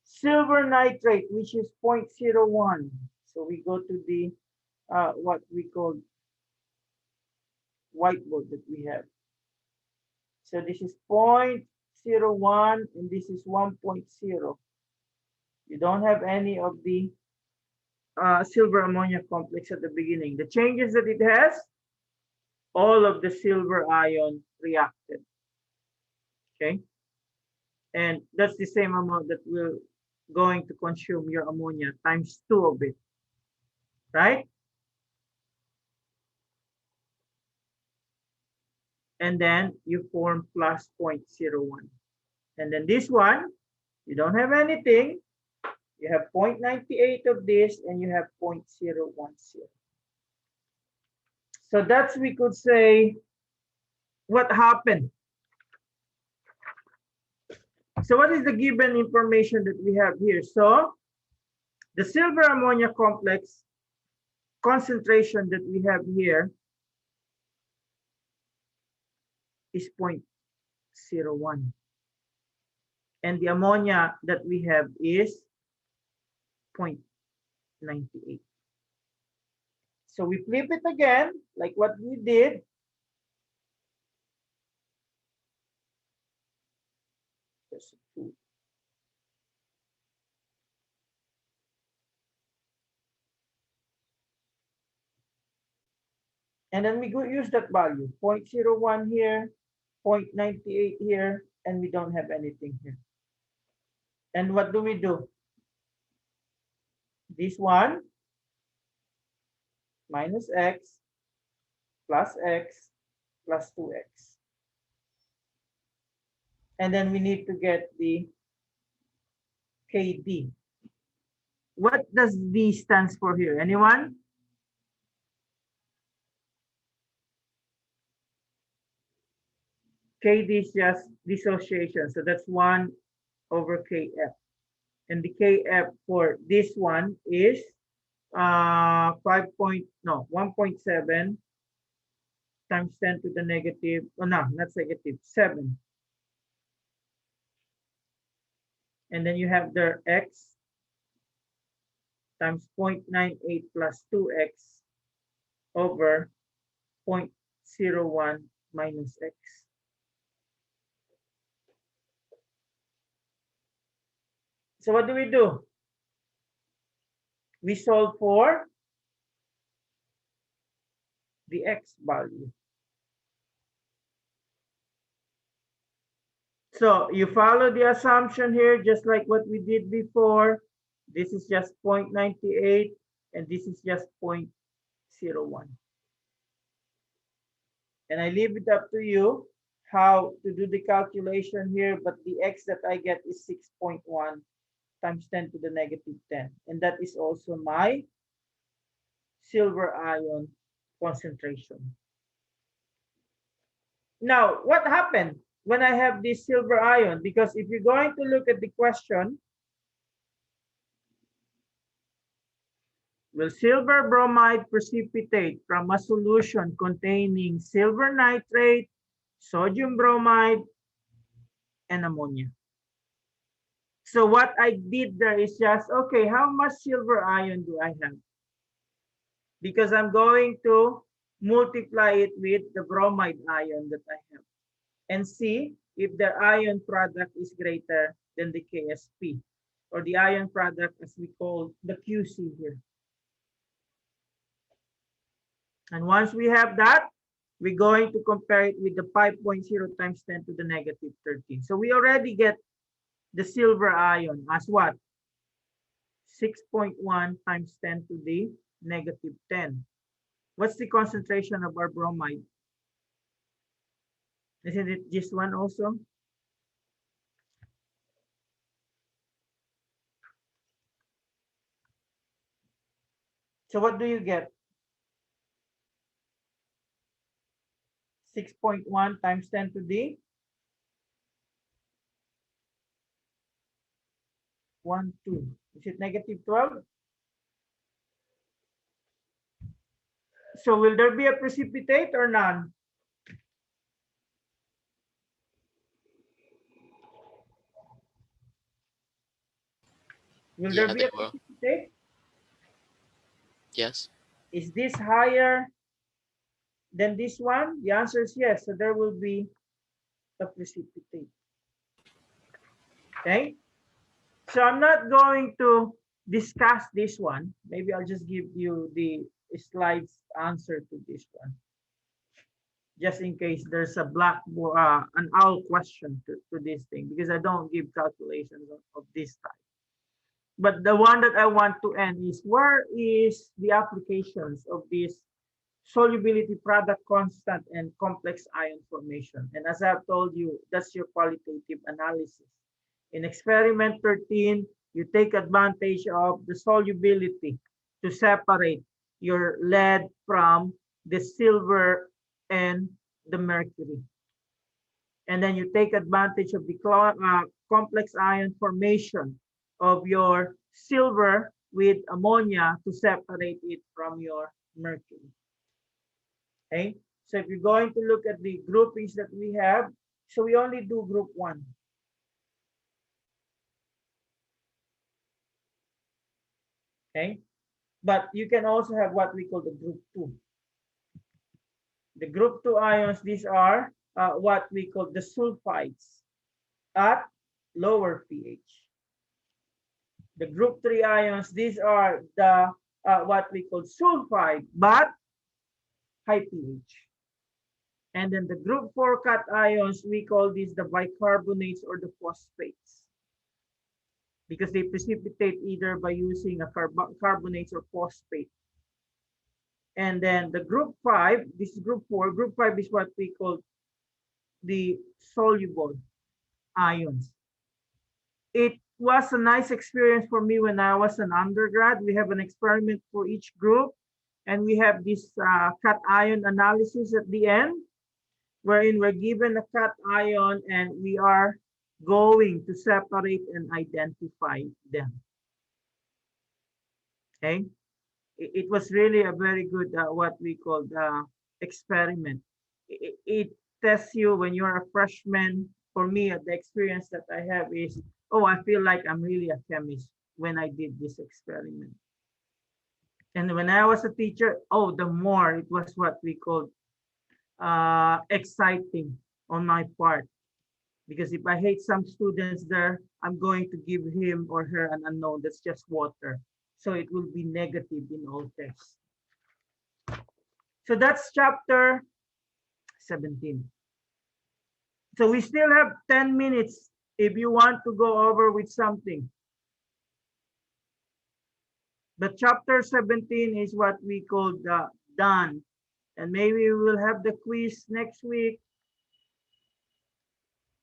silver nitrate, which is 0.01. So we go to the what we call whiteboard that we have. So this is 0.01 and this is 1.0. You don't have any of the silver ammonia complex at the beginning. The changes that it has, all of the silver ion reacted. Okay. And that's the same amount that we're going to consume your ammonia times 2 of it. Right? And then you form plus 0.01. And then this one, you don't have anything. You have 0.98 of this and you have 0.010. So that's, we could say, what happened. So what is the given information that we have here? So the silver ammonia complex concentration that we have here is 0.01. And the ammonia that we have is 0.98. So we flip it again, like what we did. Just 2. And then we go use that value, 0.01 here, 0.98 here, and we don't have anything here. And what do we do? This one minus x plus 2x. And then we need to get the KD. What does D stands for here? Anyone? KD is just dissociation. So that's 1 over KF. And the KF for this one is 1.7 times 10 to the negative, oh no, not negative, 7. And then you have their x times 0.98 plus 2x over 0.01 minus x. So what do? We solve for the x value. So you follow the assumption here, just like what we did before. This is just 0.98 and this is just 0.01. And I leave it up to you how to do the calculation here, but the x that I get is 6.1 times 10 to the negative 10. And that is also my silver ion concentration. Now, what happened when I have this silver ion? Because if you're going to look at the question, will silver bromide precipitate from a solution containing silver nitrate, sodium bromide, and ammonia? So what I did there is just, okay, how much silver ion do I have? Because I'm going to multiply it with the bromide ion that I have and see if the ion product is greater than the KSP, or the ion product as we call the QC here. And once we have that, we're going to compare it with the 5.0 times 10 to the negative 13. So we already get the silver ion as what? 6.1 times 10 to the negative 10. What's the concentration of our bromide? Isn't it just one also? So what do you get? 6.1 times 10 to the 1, 2. Is it negative 12? So will there be a precipitate or none? Will there Yeah, be they a will. precipitate? Yes. Is this higher Then this one, the answer is yes. So there will be a precipitate. Okay. So I'm not going to discuss this one. Maybe I'll just give you the slides answer to this one, just in case there's a an owl question to this thing, because I don't give calculations of this type. But the one that I want to end is, where is the applications of this solubility, product constant, and complex ion formation? And as I've told you, that's your qualitative analysis. In experiment 13, you take advantage of the solubility to separate your lead from the silver and the mercury. And then you take advantage of the complex ion formation of your silver with ammonia to separate it from your mercury. Okay, so if you're going to look at the groupings that we have, so we only do group 1. Okay, but you can also have what we call the group 2. The group 2 ions, these are what we call the sulfides at lower pH. The group 3 ions, these are the what we call sulfide but high pH. And then the group 4 cations, we call these the bicarbonates or the phosphates, because they precipitate either by using a carbonates or phosphate. And then the group 5, this is group 4. Group 5 is what we call the soluble ions. It was a nice experience for me when I was an undergrad. We have an experiment for each group, and we have this cation analysis at the end, wherein we're given a cation and we are going to separate and identify them. Okay, it was really a very good what we call experiment. It tests you when you're a freshman. For me, the experience that I have is, oh, I feel like I'm really a chemist when I did this experiment. And when I was a teacher, oh, the more it was what we called exciting on my part. Because if I hate some students there, I'm going to give him or her an unknown that's just water. So it will be negative in all tests. So that's chapter 17. So we still have 10 minutes if you want to go over with something. But chapter 17 is what we call the done. And maybe we will have the quiz next week,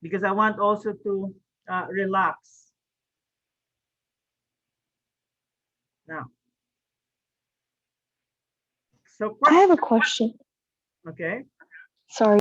because I want also to relax. Now, so I have a question. okay. Sorry.